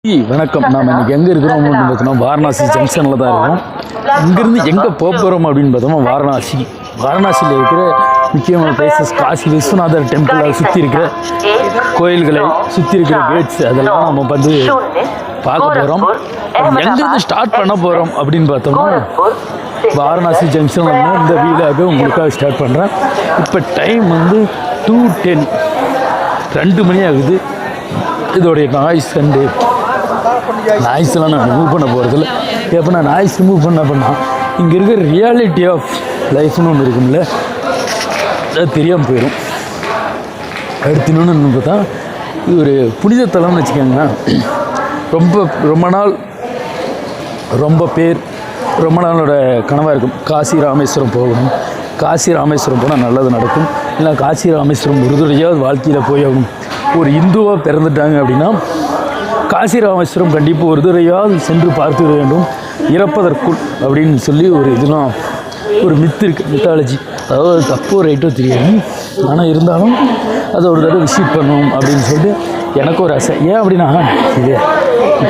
வணக்கம். நாம் இன்றைக்கி எங்கே இருக்கிறோம் அப்படின்னு பார்த்தோம்னா வாரணாசி ஜங்ஷனில் தான் இருக்கோம். இங்கேருந்து எங்கே போக போகிறோம் அப்படின்னு பார்த்தோம்னா வாரணாசியில் இருக்கிற முக்கியமான பிளேசஸ், காசி விஸ்வநாதர் டெம்பிள், அதை சுற்றி இருக்கிற கோயில்களை, சுற்றி இருக்கிற கேட்ஸ், அதெல்லாம் நம்ம வந்து பார்க்க போகிறோம். எங்கேருந்து ஸ்டார்ட் பண்ண போகிறோம் அப்படின்னு பார்த்தோம்னா வாரணாசி ஜங்ஷன் வந்து இந்த வீலாக உங்களுக்காக ஸ்டார்ட் பண்ணுறேன். இப்போ டைம் வந்து 2:10, 2 மணி ஆகுது. இதோடைய நாய்ஸ்லாம் நான் ரிமூவ் பண்ண போகிறதில்ல. எப்போ நான் நாய்ஸ் ரிமூவ் பண்ணால் இங்கே இருக்கிற ரியாலிட்டி ஆஃப் லைஃப்னு ஒன்று இருக்கும்ல, அது தெரியாமல் போயிடும். அடுத்து இன்னொன்று பார்த்தா இது ஒரு புனிதத்தலம்னு வச்சுக்கோங்க. ரொம்ப பேர் ரொம்ப நாளோட கனவாக இருக்கும், காசி ராமேஸ்வரம் போகணும், காசி ராமேஸ்வரம் போனால் நல்லது நடக்கும், இல்லை காசி ராமேஸ்வரம் ஒரு தடவையாவது வாழ்க்கையில் போய் ஆகணும். ஒரு இந்துவாக பிறந்துட்டாங்க அப்படின்னா காசி ராமேஸ்வரம் கண்டிப்பாக ஒரு தடவையாவது சென்று பார்த்து வேண்டும், இறப்பதற்குள் அப்படின்னு சொல்லி ஒரு இதெல்லாம் ஒரு மித்து இருக்குது, மித்தாலஜி. அதாவது தப்போ ரைட்டோ தெரியாது, ஆனால் இருந்தாலும் அதை ஒரு தடவை விசிட் பண்ணணும் அப்படின்னு சொல்லிட்டு எனக்கு ஒரு ஆசை. ஏன் அப்படின்னா இது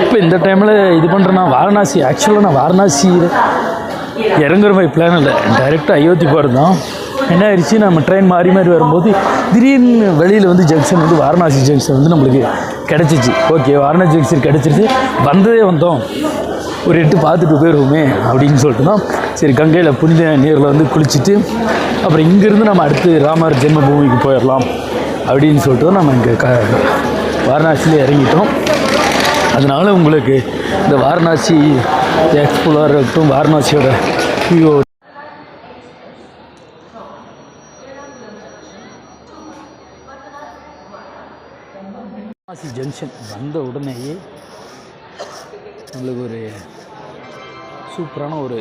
இப்போ இந்த டைமில் இது பண்ணுறேன்னா ஆக்சுவலாக நான் வாரணாசியில் இறங்குற மாதிரி பிளான் இல்லை, டைரெக்டாக அயோத்தி போகிறது தான். என்ன ஆயிடுச்சு, நம்ம ட்ரெயின் மாறி வரும்போது திடீர்னு வெளியில் வந்து ஜங்ஷன் வந்து வாரணாசி ஜங்ஷன் வந்து நம்மளுக்கு கிடச்சிச்சு. ஓகே, வாரணாசி ஜங்ஷன் கிடச்சிருச்சு, வந்தோம் ஒரு 8 பார்த்துட்டு போயிடுவோமே அப்படின்னு சொல்லிட்டு தான் சரி கங்கையில் புனித நீரில் வந்து குளிச்சுட்டு அப்புறம் இங்கேருந்து நம்ம அடுத்து ராமர் ஜென்மபூமிக்கு போயிடலாம் அப்படின்னு சொல்லிட்டு தான் நம்ம இங்கே வாரணாசியில் இறங்கிட்டோம். அதனால் உங்களுக்கு இந்த வாரணாசி எக்ஸ்ப்ளோராக இருக்கட்டும், வாரணாசியோட வியூ வாரணாசி ஜங்ஷன் வந்த உடனேயே நம்மளுக்கு ஒரு சூப்பரான ஒரு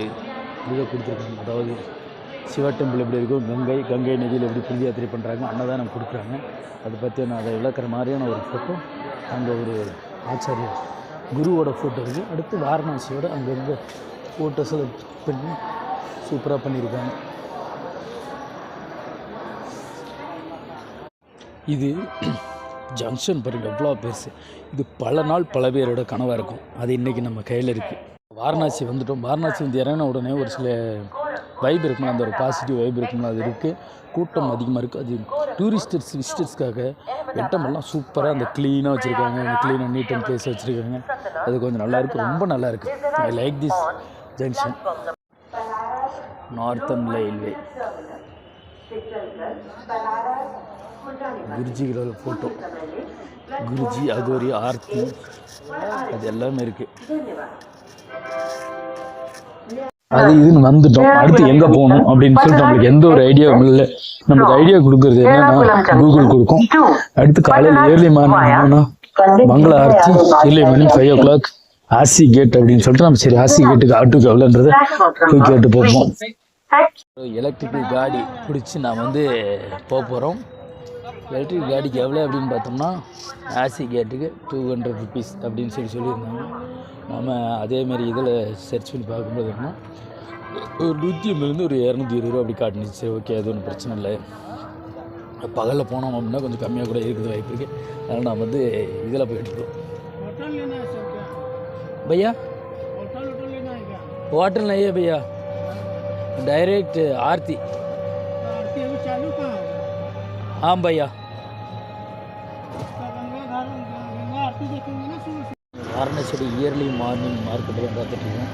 இதை கொடுத்துருக்காங்க. அதாவது சிவா டெம்பிள் எப்படி இருக்கும், கங்கை நதியில் எப்படி புனித யாத்திரை பண்ணுறாங்க, அன்னதானம் கொடுக்குறாங்க. அதை பற்றி நான் அதை விளக்குற மாதிரியான ஒரு ஃபோட்டோ, அங்கே ஒரு ஆச்சாரிய குருவோட ஃபோட்டோ இருக்குது. அடுத்து வாரணாசியோட அங்கே இருந்த ஃபோட்டோஸை பண்ணி சூப்பராக பண்ணியிருக்காங்க. இது ஜங்ஷன் பாருங்க எவ்வளோ பெருசு. இது பல நாள் பல பேரோட கனவாக இருக்கும், அது இன்றைக்கி நம்ம கையில் இருக்குது. வாரணாசி வந்துட்டோம். வாரணாசி வந்து இறங்கின உடனே ஒரு சில வைப் இருக்கும்ல, அந்த ஒரு பாசிட்டிவ் வைப் இருக்கும்ல, அது இருக்குது. கூட்டம் அதிகமாக இருக்குது. அது விசிட்டர்ஸ்க்காக வெட்டமெல்லாம் சூப்பராக அந்த க்ளீனாக வச்சுருக்காங்க, அந்த க்ளீனாக நீட் அண்ட் பிளேஸ் வச்சுருக்காங்க. அது கொஞ்சம் நல்லாயிருக்கு, ரொம்ப நல்லாயிருக்கு. I like this junction. Northern railway குருஜிகளோட ஃபோட்டோ, குருஜி, அது ஒரு ஆர்த்தி, அது எல்லாமே இருக்குது. அது இதுன்னு வந்துட்டோம். அடுத்து எங்கே போகணும் அப்படின்னு சொல்லிட்டு நம்மளுக்கு எந்த ஒரு ஐடியாவும் இல்லை. நம்மளுக்கு ஐடியா கொடுக்குறது என்னன்னா கூகுள் கொடுக்கும். அடுத்து காலையில் ஏர்லி மார்னிங் மங்கள ஆர்த்தி, ஏர்லி மார்னிங் 5 o'clock ஆசி கேட் அப்படின்னு சொல்லிட்டு நம்ம சரி ஆசி கேட்டுக்கு ஆட்டுக்கு எவ்வளோன்றதை போய் கேட்டு போப்போம். எலக்ட்ரிக்கல் காடி பிடிச்சி நான் வந்து போகிறோம். எலக்ட்ரிக் காடிக்கு எவ்வளோ அப்படின்னு பார்த்தோம்னா ஆசி கேட்டுக்கு 200 rupees அப்படின்னு சொல்லியிருந்தாங்க. நம்ம அதேமாரி இதில் சர்ச் பண்ணி பார்க்கும்போது என்ன ஒரு 150 ஒரு 220 ரூபா அப்படி காட்டுனுச்சு. ஓகே, அது ஒன்றும் பிரச்சனை இல்லை. பகலில் போனோம் அப்படின்னா கொஞ்சம் கம்மியாக கூட இருக்குது வாய்ப்பு இருக்குது. அதனால் நான் வந்து இதில் போயிட்டுருக்கோம். भैया होटल नहीं है भैया, डायरेक्ट आरती। हाँ भैया, வாரணாசியோட இயர்லி மார்னிங் மார்க்கெட்டில் பார்த்துட்ருக்கோம்.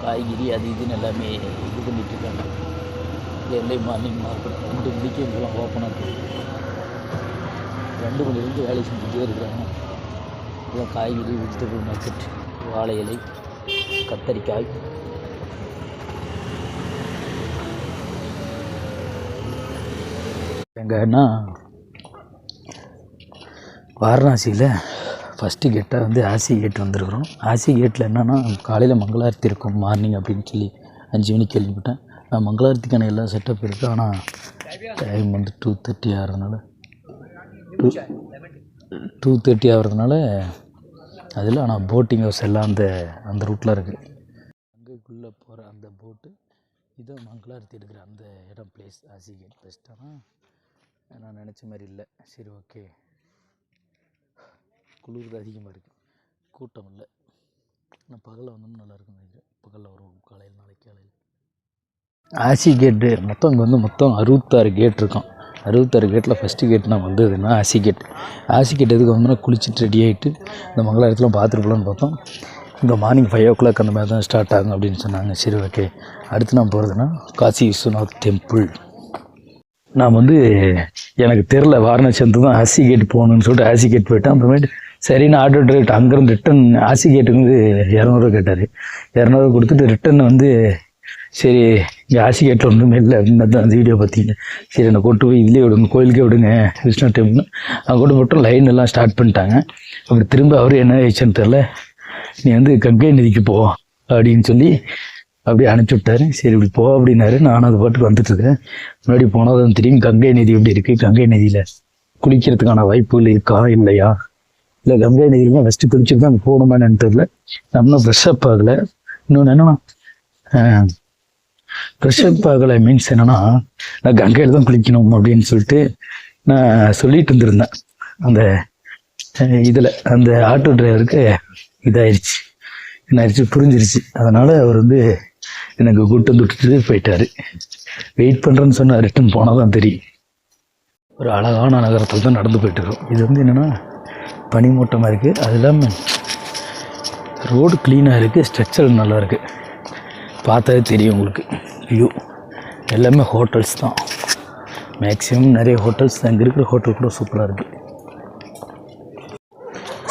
காய்கறி அது இதுன்னு எல்லாமே இது பண்ணிகிட்ருக்காங்க. இயர்லி மார்னிங் மார்க்கெட் 2 மணிக்கு இதெல்லாம் ஓப்பனாக இருக்குது. 2 மணிலேருந்து வேலை செஞ்சுட்டே இருக்கிறாங்க. இதெல்லாம் காய்கறி, வெஜிடபிள் மார்க்கெட், வாழை இலை, கத்தரிக்காய், எங்கன்னா வாரணாசியில் ஃபஸ்ட்டு கேட்டால் வந்து ஆசி கேட் வந்துருக்குறோம். ஆசி கேட்டில் என்னென்னா காலையில் மங்களாரத்தி இருக்கும் மார்னிங் அப்படின்னு சொல்லி 5 மணிக்கு கேள்விப்பட்டேன். நான் மங்களாரத்திக்கான எல்லா செட்டப் இருக்குது, ஆனால் டைம் வந்து 2:30 ஆகிறதுனால அதில் ஆனால் போட்டிங் ஹவுஸ் எல்லாம் அந்த ரூட்டில் இருக்குது. அங்கேக்குள்ளே போகிற அந்த போட்டு இதை மங்களாரத்தி எடுக்கிற அந்த இடம் பிளேஸ் ஆசி கேட் பெஸ்ட்டானா நான் நினச்ச மாதிரி இல்லை. சரி, ஓகே, குளிர் அதிகமாக இருக்குது. கூட்டம் இல்லை. ஆனால் பகலில் வந்தோம்னா நல்லாயிருக்கும் நினைக்கிறேன். பகலில் வரும் காலையில், நாளைக்கு காலையில். ஆசி கேட்டு மொத்தம் இங்கே வந்து மொத்தம் 66 கேட் இருக்கும். 66 கேட்டில் ஃபஸ்ட்டு கேட் நான் வந்ததுன்னா ஆசி கேட். ஆசி கேட் எதுக்கு வந்தோம்னா குளிச்சுட்டு ரெடி ஆகிட்டு இந்த மங்களாரத்தில் பார்த்துட்டு போகலான்னு பார்த்தோம். இங்கே மார்னிங் 5 o'clock அந்த மாதிரி தான் ஸ்டார்ட் ஆகும் அப்படின்னு சொன்னாங்க. சரி ஓகே. அடுத்து நான் போகிறதுனா காசி விஸ்வநாத் டெம்பிள். நான் வந்து எனக்கு தெரில வாரணாசிலேருந்து தான் ஆசி கேட் போகணுன்னு சொல்லிட்டு ஆசி கேட் போயிட்டேன். அப்புறமேட்டு சரின்னு ஆட்டோ டிரைவர் அங்கேருந்து ரிட்டன் ஆசி கேட்டுக்கு வந்து 200 கேட்டார். 200 கொடுத்துட்டு ரிட்டன் வந்து சரி இங்கே ஆசி கேட்டில் ஒன்றுமே இல்லை அப்படின்னு தான் அந்த வீடியோ பார்த்தீங்க. சரி என்னை கொண்டு போய் இதுலேயே விடுங்க, கோயிலுக்கே விடுங்க விஷ்ணு டெம்பிள். அங்கே கொண்டு போட்டு லைன் எல்லாம் ஸ்டார்ட் பண்ணிட்டாங்க. அப்படி திரும்ப அவர் என்ன ஆயிடுச்சுன்னு தெரில, நீ வந்து கங்கை நதிக்கு போ அப்படின்னு சொல்லி அப்படியே அனுப்பிச்சி விட்டாரு. சரி இப்படி போ அப்படின்னாரு. நானும் அது பாட்டுக்கு வந்துட்டுருக்கேன். முன்னாடி போனால் தான் தெரியும் கங்கை நதி எப்படி இருக்குது, கங்கை நதியில் குளிக்கிறதுக்கான வாய்ப்புகள் இருக்கா இல்லையா, இல்லை கங்கை நதியிலாம் ஃபஸ்ட்டு குளிச்சுட்டு தான் போகணுமா என்னன்னு தெரில. நம்ம ஃப்ரெஷ்ஷப் ஆகலை. இன்னொன்று என்னன்னா ஃப்ரெஷ்ஷப் ஆகலை மீன்ஸ் என்னென்னா நான் கங்கையில் தான் குளிக்கணும் அப்படின்னு சொல்லிட்டு நான் சொல்லிட்டு இருந்திருந்தேன். அந்த இதில் அந்த ஆட்டோ டிரைவருக்கு இதாகிடுச்சு, என்னாச்சு புரிஞ்சிருச்சு. அதனால் அவர் வந்து எனக்கு கூட்டம் விட்டுட்டு போயிட்டார். வெயிட் பண்ணுறேன்னு சொன்னால் ரிட்டன் போனால் தான் தெரியும். ஒரு அழகான நகரத்தில் தான் நடந்து போயிட்டுருக்கோம். இது வந்து என்னென்னா பனிமூட்டமாக இருக்குது. அது இல்லாமல் ரோடு க்ளீனாக இருக்குது, ஸ்ட்ரக்சர் நல்லா இருக்குது. பார்த்தாலே தெரியும் உங்களுக்கு வியூ. எல்லாமே ஹோட்டல்ஸ் தான் மேக்ஸிமம், நிறைய ஹோட்டல்ஸ் தான். இங்கே இருக்கிற ஹோட்டல் கூட சூப்பராக இருக்குது.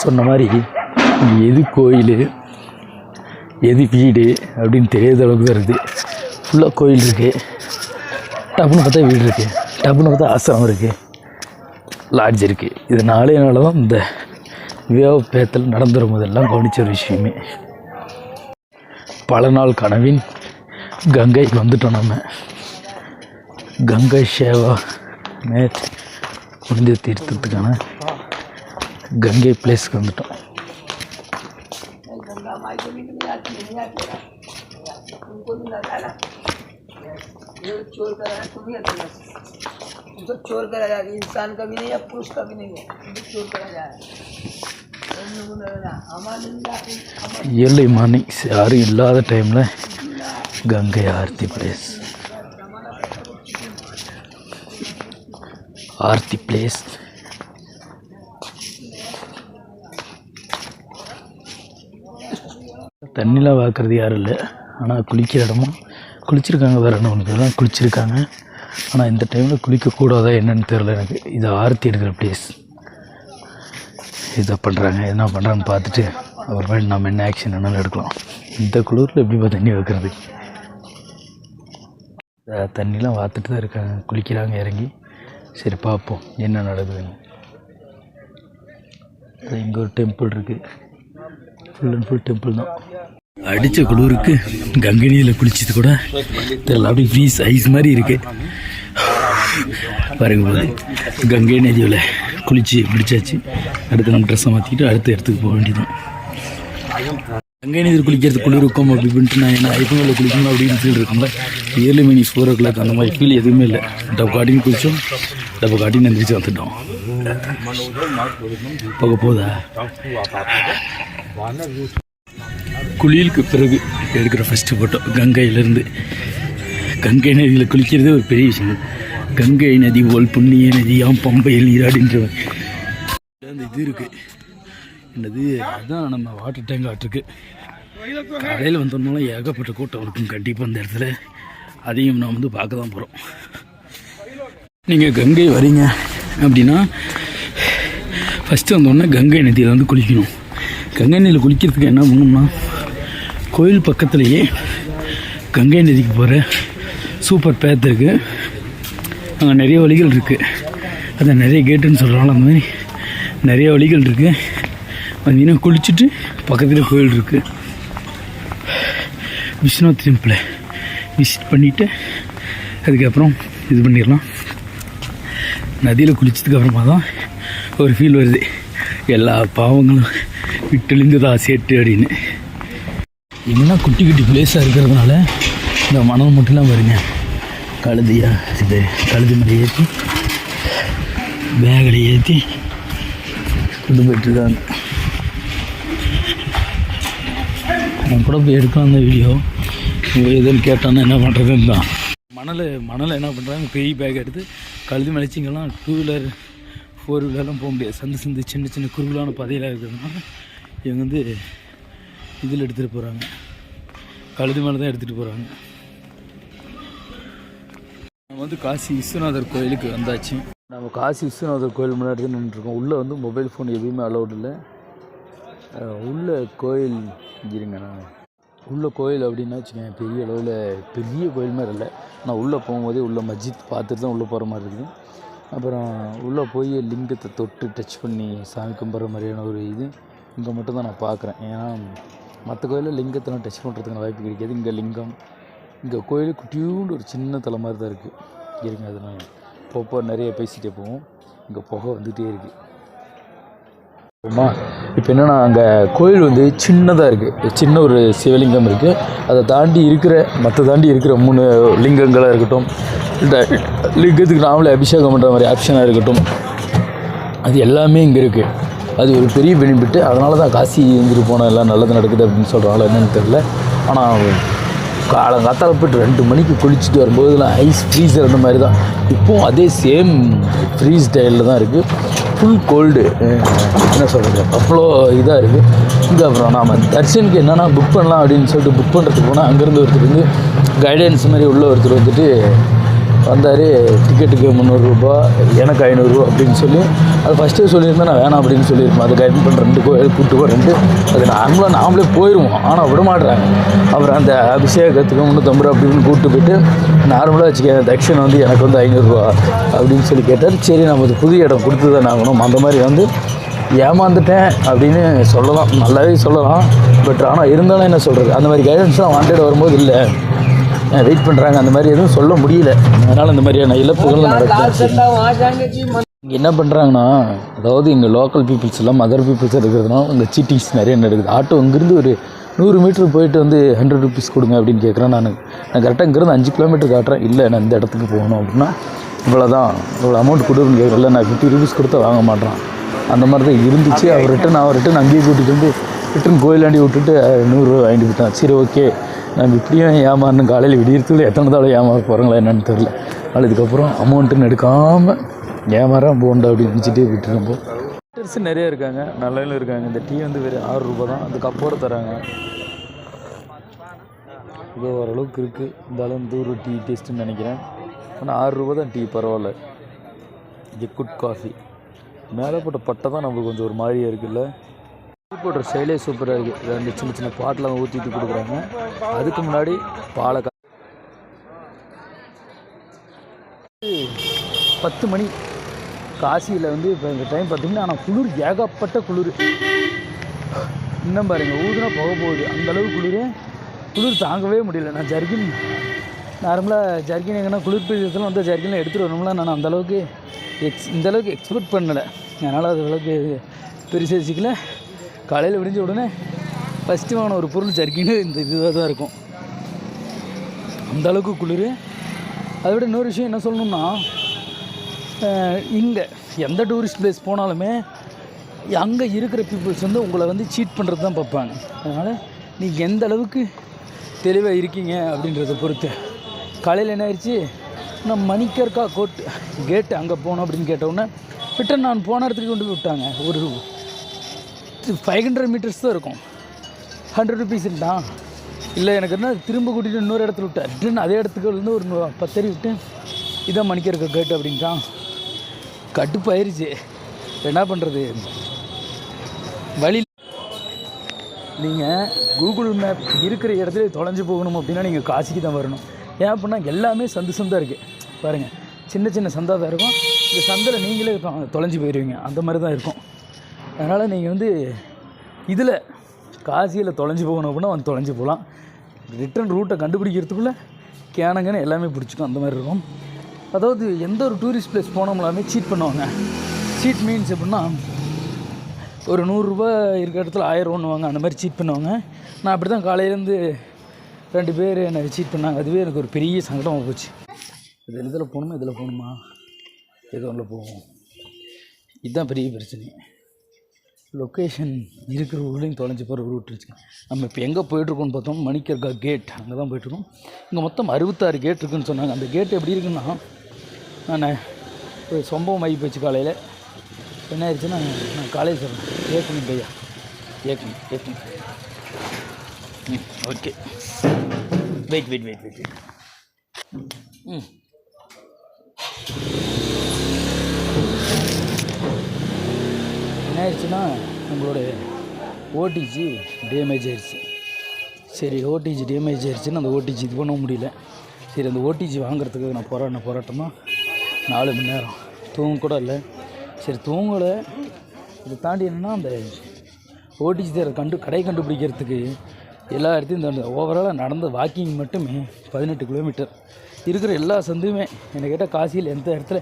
சொன்ன மாதிரி எது கோயில் எது வீடு அப்படின்னு தெரியாத அளவுக்கு தான் இருக்குது. ஃபுல்லாக கோயில் இருக்குது, டப்புன்னு பார்த்தா வீடு இருக்குது, டப்புன்னு பார்த்தா ஆசிரமம் இருக்குது, லாட்ஜ் இருக்குது. இது நாளே நாள் தான் இந்த வியோபேத்தில் நடந்து வரும்போதெல்லாம் கவனித்த ஒரு விஷயமே. பல நாள் கனவின் கங்கைக்கு வந்துட்டோம். நம்ம கங்கை சேவா மேட் புனித தீர்த்தத்துக்கான கங்கை பிளேஸ்க்கு வந்துட்டோம். चोर करा जा रहा है, इंसान का भी नहीं है, पुरुष का भी नहीं है, चोर करा जा रहा है. ஏர்லி மார்னிங் யாரும் இல்லாத டைமில் கங்கை ஆர்த்தி பிளேஸ். ஆர்த்தி பிளேஸ் தண்ணிலாம் பார்க்குறது யாரும் இல்லை. ஆனால் குளிக்கிற இடமும் குளிச்சிருக்காங்க. வேறு என்ன ஒன்று தான் குளிச்சிருக்காங்க. ஆனால் இந்த டைமில் குளிக்கக்கூடாதா என்னன்னு தெரில எனக்கு. இது ஆர்த்தி எடுக்கிற பிளேஸ். இதை பண்ணுறாங்க, என்ன பண்ணுறான்னு பார்த்துட்டு அப்புறமேட்டு நம்ம என்ன ஆக்ஷன் என்னாலும் எடுக்கலாம். இந்த குளிரில் எப்படிப்பா தண்ணி வைக்கிறது? தண்ணிலாம் பார்த்துட்டு தான் இருக்காங்க, குளிக்கிறாங்க இறங்கி. சரி பார்ப்போம் என்ன நடக்குதுன்னு. இங்கே ஒரு டெம்பிள் இருக்குது, ஃபுல் அண்ட் ஃபுல் டெம்பிள் தான். அடித்த குளிருக்கு கங்கை நீரில் குளிச்சது கூட தெரியல, அப்படி ஃப்ரீஸ் ஐஸ் மாதிரி இருக்குது. பாருங்க கங்கை நதியில் குளிச்சு பிடிச்சாச்சு. அடுத்து நம்ம ட்ரெஸ்ஸை மாற்றிக்கிட்டு அடுத்த இடத்துக்கு போக வேண்டியதான். கங்கை நீர் குளிக்கிறது குளிருக்கும் அப்படி இப்படின்ட்டு நான் என்ன ஐப்பங்களில் குளிக்கணும் அப்படின்னு ஃபீல் இருக்கும்ல. ஏர்லி மினிஸ் 4 o'clock அந்த மாதிரி ஃபீல் எதுவுமே இல்லை. டப்பு காட்டின்னு குளித்தோம், டப்பு காட்டின்னு எந்திரிச்சு வந்துட்டோம். போக போதா குளியலுக்கு பிறகு எடுக்கிற ஃபஸ்ட்டு ஃபோட்டோ கங்கையிலேருந்து. கங்கை நதியில் குளிக்கிறதே ஒரு பெரிய விஷயம். கங்கை நதி போல் புண்ணிய நதியாம் பம்பையில் நீராடின்ற அந்த இது இருக்குது. என்னது அதுதான் நம்ம வாட்டர் டேங்க் ஆட்டிருக்கு. காலையில் வந்தோம்னாலும் ஏகப்பட்ட கூட்டம் இருக்கும் கண்டிப்பாக அந்த இடத்துல. அதையும் நான் வந்து பார்க்க தான் போகிறோம். நீங்கள் கங்கை வரீங்க அப்படின்னா ஃபஸ்ட்டு வந்தோடனே கங்கை நதியில் வந்து குளிக்கணும். கங்கை நதியில் குளிக்கிறதுக்கு என்ன பண்ணணும்னா கோயில் பக்கத்துலேயே கங்கை நதிக்கு போகிற சூப்பர் பேத் இருக்குது. அங்கே நிறைய வழிகள் இருக்குது. அதை நிறைய கேட்டுன்னு சொல்கிறாங்களோ அந்த மாதிரி நிறைய வழிகள் இருக்குது. வந்தீங்கன்னா குளிச்சுட்டு பக்கத்தில் கோயில் இருக்குது. விஸ்வநாத் டெம்பிளை விசிட் பண்ணிவிட்டு அதுக்கப்புறம் இது பண்ணிடலாம். நதியில் குளிச்சதுக்கு அப்புறமா தான் ஒரு ஃபீல் வருது, எல்லா பாவங்களும் விட்டுலிருந்ததா சேட்டு அப்படின்னு. இன்னும் குட்டி குட்டி பிளேஸாக இருக்கிறதுனால இந்த மணல் மட்டும்லாம் வருங்க. கழுதியா இது கழுதி மலை ஏற்றி பேகளை ஏற்றி கொண்டு போயிட்டுருக்காங்க. அவன் கூட போய் எடுக்கலாம் அந்த வீடியோ. எதுன்னு கேட்டான்னு என்ன பண்ணுறதுன்னு தான். மணல் என்ன பண்ணுறாங்க, பெரிய பேக் எடுத்து கழுது மலைச்சிங்கெல்லாம் 2 வீலர் 4 வீலர்லாம் போக முடியாது. சந்து சின்ன சின்ன குறுகலான பதையெல்லாம் இருக்கிறதுனால இவங்க வந்து இதில் எடுத்துகிட்டு போகிறாங்க, கழுது மேலே தான் எடுத்துகிட்டு போகிறாங்க. நம்ம வந்து காசி விஸ்வநாதர் கோயிலுக்கு வந்தாச்சு. நம்ம காசி விஸ்வநாதர் கோயில் முன்னாடி தான் நின்றுருக்கோம். உள்ளே வந்து மொபைல் ஃபோன் எதுவுமே அலௌட் இல்லை. உள்ள கோயில் இருங்க, நான் உள்ள கோயில் அப்படின்னா வச்சுக்கேன் பெரிய அளவில் பெரிய கோயில் மாதிரி இல்லை. நான் உள்ளே போகும்போதே உள்ள மஸ்ஜித் பார்த்துட்டு தான் உள்ளே போகிற மாதிரி இருக்குது. அப்புறம் உள்ளே போய் லிங்கத்தை தொட்டு டச் பண்ணி சாமி கும்பிட்ற மாதிரியான ஒரு இது இங்கே மட்டும்தான் நான் பார்க்குறேன். ஏன்னா மற்ற கோயிலில் லிங்கத்தெல்லாம் டச் பண்ணுறதுக்கான வாய்ப்பு கிடைக்காது. இங்கே லிங்கம், இங்கே கோயில் குட்டியூண்டு ஒரு சின்ன தலை மாதிரி தான் இருக்குது. இருங்க, அது நான் போப்போ நிறைய பேசிகிட்டே போவோம். இங்கே புகை வந்துகிட்டே இருக்குது. இப்போ என்னென்னா அங்கே கோயில் வந்து சின்னதாக இருக்குது. சின்ன ஒரு சிவலிங்கம் இருக்குது. அதை தாண்டி இருக்கிற மற்ற தாண்டி இருக்கிற 3 லிங்கங்களாக இருக்கட்டும், இந்த லிங்கத்துக்கு நாமளே அபிஷேகம் பண்ணுற மாதிரி ஆப்ஷனாக இருக்கட்டும், அது எல்லாமே இங்கே இருக்குது. அது ஒரு பெரிய பெனிஃபிட்டு. அதனால தான் காசி இருந்துட்டு போனால் எல்லாம் நல்லது நடக்குது அப்படின்னு சொல்கிறாங்களா என்னென்னு தெரில. ஆனால் காலங்காத்தால் போய்ட்டு 2 மணிக்கு குளிச்சுட்டு வரும்போதுலாம் ஐஸ் ஃப்ரீசர் அந்த மாதிரி தான். இப்போவும் அதே சேம் ஃப்ரீஸ் ஸ்டைலில் தான் இருக்குது. ஃபுல் கோல்டு, என்ன சொல்கிறது, அவ்வளோ இதாக இருக்குது இங்கே. அப்புறம் நாம் தர்ஷனுக்கு என்னென்னா புக் பண்ணலாம் அப்படின்னு சொல்லிட்டு புக் பண்ணுறதுக்கு போனால் அங்கேருந்து ஒருத்தர் வந்து கைடன்ஸ் மாதிரி உள்ள ஒருத்தர் வந்துட்டு வந்தார். டிக்கெட்டுக்கு 300 ரூபா, எனக்கு 500 ரூபா அப்படின்னு சொல்லி அது ஃபஸ்ட்டே சொல்லியிருந்தேன். நான் வேணாம் அப்படின்னு சொல்லியிருப்பேன். அது கைட் பண்ணுற 2 கோயில் கூப்பிட்டு போகிறேன்ட்டு அது நாமளே போயிடுவோம். ஆனால் விட மாட்டுறாங்க. அப்புறம் அந்த அபிஷேகத்துக்கு 350 ரூபா அப்படின்னு கூப்பிட்டு போயிட்டு நார்மலாக வச்சுக்க தட்சணை வந்து எனக்கு வந்து 500 ரூபா அப்படின்னு சொல்லி கேட்டார். சரி, நம்ம அது புது இடம் கொடுத்து தான் ஆகணும். அந்த மாதிரி வந்து ஏமாந்துட்டேன் அப்படின்னு சொல்லலாம், நல்லாவே சொல்லலாம். பட் ஆனால் இருந்தாலும் என்ன சொல்கிறது, அந்த மாதிரி கைடன்ஸ்லாம் வாண்டட் வரும்போது இல்லை வெயிட் பண்ணுறாங்க, அந்த மாதிரி எதுவும் சொல்ல முடியல. அதனால் இந்த மாதிரியான இழப்புகள் நடக்குது. என்ன பண்ணுறாங்கன்னா, அதாவது இங்கே லோக்கல் பீப்புள்ஸ் எல்லாம் மதர் பீப்புள்ஸ் இருக்கிறதுனால இந்த சீட்டிங்ஸ் நிறைய நடக்குது. ஆட்டோ இங்கேருந்து ஒரு 100 மீட்டர் போயிட்டு வந்து 100 ருபீஸ் கொடுங்க அப்படின்னு கேட்குறேன். நான் கரெக்டாக இங்கேருந்து 5 கிலோமீட்டர் காட்டுறேன். இல்லை, நான் இந்த இடத்துக்கு போகணும் அப்படின்னா இவ்வளோ அமௌண்ட் கொடுன்னு கேட்குறேன். இல்லை, நான் 50 ருபீஸ் கொடுத்தா வாங்க மாட்டேறான். அந்த மாதிரி தான் இருந்துச்சு. அவர் ரிட்டன் அங்கேயே கூட்டிகிட்டு வந்து ரிட்டன் கோயிலாண்டி விட்டுட்டு 100 ரூபா வாங்கிட்டு போயிட்டான். சரி, ஓகே, நம்ம இப்படியும் ஏமாறணும். காலையில் விடியறதுக்குள்ள எத்தனை தடவை ஏமாற போகிறாங்களா என்னன்னு தெரில. ஆனால் இதுக்கப்புறம் அமௌண்ட்டுன்னு எடுக்காமல் ஏமாறாமல் போண்டா அப்படின்னு நினச்சிட்டே விட்டுருப்போம். டீச்சர்ஸ் நிறைய இருக்காங்க, நல்லவங்களும் இருக்காங்க. இந்த டீ வந்து வெறும் 6 ரூபா தான். அந்த கப்போடு தராங்க. இது ஓரளவுக்கு இருக்குது. இருந்தாலும் இந்த ஒரு டீ டேஸ்ட்டுன்னு நினைக்கிறேன். ஆனால் 6 ரூபா தான் டீ, பரவாயில்ல. இது குட் காஃபி. மேலே போட்ட பட்டை தான் நம்மளுக்கு கொஞ்சம் ஒரு மாதிரியாக இருக்குல்ல. டீ போடுற ஸ்டைலே சூப்பராக இருக்குது. 2 சின்ன சின்ன பாட்டில் ஊற்றிட்டு கொடுக்குறாங்க. அதுக்கு முன்னாடி பாலை 10 மணி காசியில் வந்து இப்போ இந்த டைம் பார்த்திங்கன்னா, ஆனால் குளிர், ஏகப்பட்ட குளிர். இன்னும் பாருங்கள், ஊதுனா போக போகுது. அந்தளவுக்கு குளிர் தாங்கவே முடியல. நான் ஜர்கின் நார்மலாக ஜர்கின் எங்கன்னா குளிர் பிரதேசத்தில் வந்து ஜர்கின்லாம் எடுத்துகிட்டு வரணும்ல. நான் அந்தளவுக்கு இந்தளவுக்கு எக்ஸ்பெக்ட் பண்ணலை. அதனால் அது அளவுக்கு பெருசு வச்சுக்கல. காலையில் விடிஞ்ச உடனே ஃபஸ்ட்டு வாங்கின ஒரு பொருள் ஜர்கின்னு இந்த இதுவாக தான் இருக்கும். அந்தளவுக்கு குளிர். அதை விட இன்னொரு விஷயம் என்ன சொல்லணும்னா, இங்கே எந்த டூரிஸ்ட் பிளேஸ் போனாலுமே அங்கே இருக்கிற பீப்புள்ஸ் வந்து உங்களை வந்து சீட் பண்ணுறது தான் பார்ப்பாங்க. அதனால் நீங்கள் எந்த அளவுக்கு தெளிவாக இருக்கீங்க அப்படின்றத பொறுத்து. காலையில் என்ன ஆயிடுச்சு, நான் மணிக்கர்கா கேட்டு அங்கே போனோம் அப்படின்னு கேட்டவுடனே ரிட்டன் நான் போன இடத்துக்கு கொண்டு போய் விட்டாங்க. ஒரு 500 மீட்டர்ஸ் தான் இருக்கும். 100 ருபீஸ் இல்லைதான். இல்லை, எனக்கு என்ன திரும்ப கூட்டிகிட்டு இன்னொரு இடத்துல விட்டேன். ரிட்டன் அதே இடத்துக்கு வந்து ஒரு 10 அடி விட்டு இதான் மணிக்கர்கா கேட்டு அப்படின்ட்டான். கடுப்பாயிருச்சு. என்ன பண்ணுறது, வழி. நீங்கள் கூகுள் மேப் இருக்கிற இடத்துல தொலைஞ்சு போகணும் அப்படின்னா நீங்கள் காசிக்கு தான் வரணும். ஏன் அப்படின்னா எல்லாமே சந்தாக இருக்குது. பாருங்கள், சின்ன சின்ன சந்தா தான் இருக்கும். இந்த சந்தையில் நீங்களே தொலைஞ்சு போயிடுவீங்க. அந்த மாதிரி தான் இருக்கும். அதனால் நீங்கள் வந்து இதில் காசியில் தொலைஞ்சு போகணும் அப்படின்னா வந்து தொலைஞ்சு போகலாம். ரிட்டன் ரூட்டை கண்டுபிடிக்கிறதுக்குள்ளே கேனங்கன்னு எல்லாமே பிடிச்சிக்கும். அந்த மாதிரி இருக்கும். அதாவது எந்த ஒரு டூரிஸ்ட் பிளேஸ் போனோம்லாமே சீட் பண்ணுவாங்க. சீட் மீன்ஸ் எப்படின்னா, ஒரு 100 ரூபா இருக்கிற இடத்துல 1000 ஒன்றுவாங்க. அந்த மாதிரி சீட் பண்ணுவாங்க. நான் அப்படி தான் காலையிலேருந்து 2 பேர் என்னை சீட் பண்ணாங்க. அதுவே எனக்கு ஒரு பெரிய சங்கடமாக போச்சு. இதில் போகணுமா இதில் போகணுமா, ஏதோ ஒன்றில் போவோம். இதுதான் பெரிய பிரச்சனை. லொக்கேஷன் இருக்கிற ஊர்லேயும் தொலைஞ்சி போகிற ரூட் இருந்துச்சு. நம்ம இப்போ எங்கே போயிட்டுருக்கோம்னு பார்த்தோம், மணிக்கர்கா கேட், அங்கே தான் போயிட்டுருக்கோம். இங்கே மொத்தம் 66 கேட் இருக்குதுன்னு சொன்னாங்க. அந்த கேட் எப்படி இருக்குன்னா, நான் ஒரு சம்பவம் ஆகி போச்சு காலையில். என்ன ஆயிடுச்சுன்னா, நான் காலேஜ் சொல்கிறேன் ஏற்கனவே பையா ஏற்கனவே ஓகே வெயிட் என்ன ஆயிடுச்சுன்னா, நம்மளோட ஓடிஜி டேமேஜ் ஆயிடுச்சு. சரி, ஓடிஜி டேமேஜ் ஆயிடுச்சுன்னு அந்த ஓடிஜி இது பண்ண முடியல. சரி, அந்த ஓடிஜி வாங்குறதுக்கு நான் போராட்டம் தான் 4 மணி நேரம். தூங்க கூட இல்லை. சரி, தூங்கலை. இதை தாண்டி என்னென்னா, அந்த ஓடிஜி தேரை கடை கண்டுபிடிக்கிறதுக்கு எல்லா இடத்தையும் இந்த ஓவராலாக நடந்த வாக்கிங் மட்டுமே 18 கிலோமீட்டர். இருக்கிற எல்லா சந்துமே என்னை கேட்டால் காசியில் எந்த இடத்துல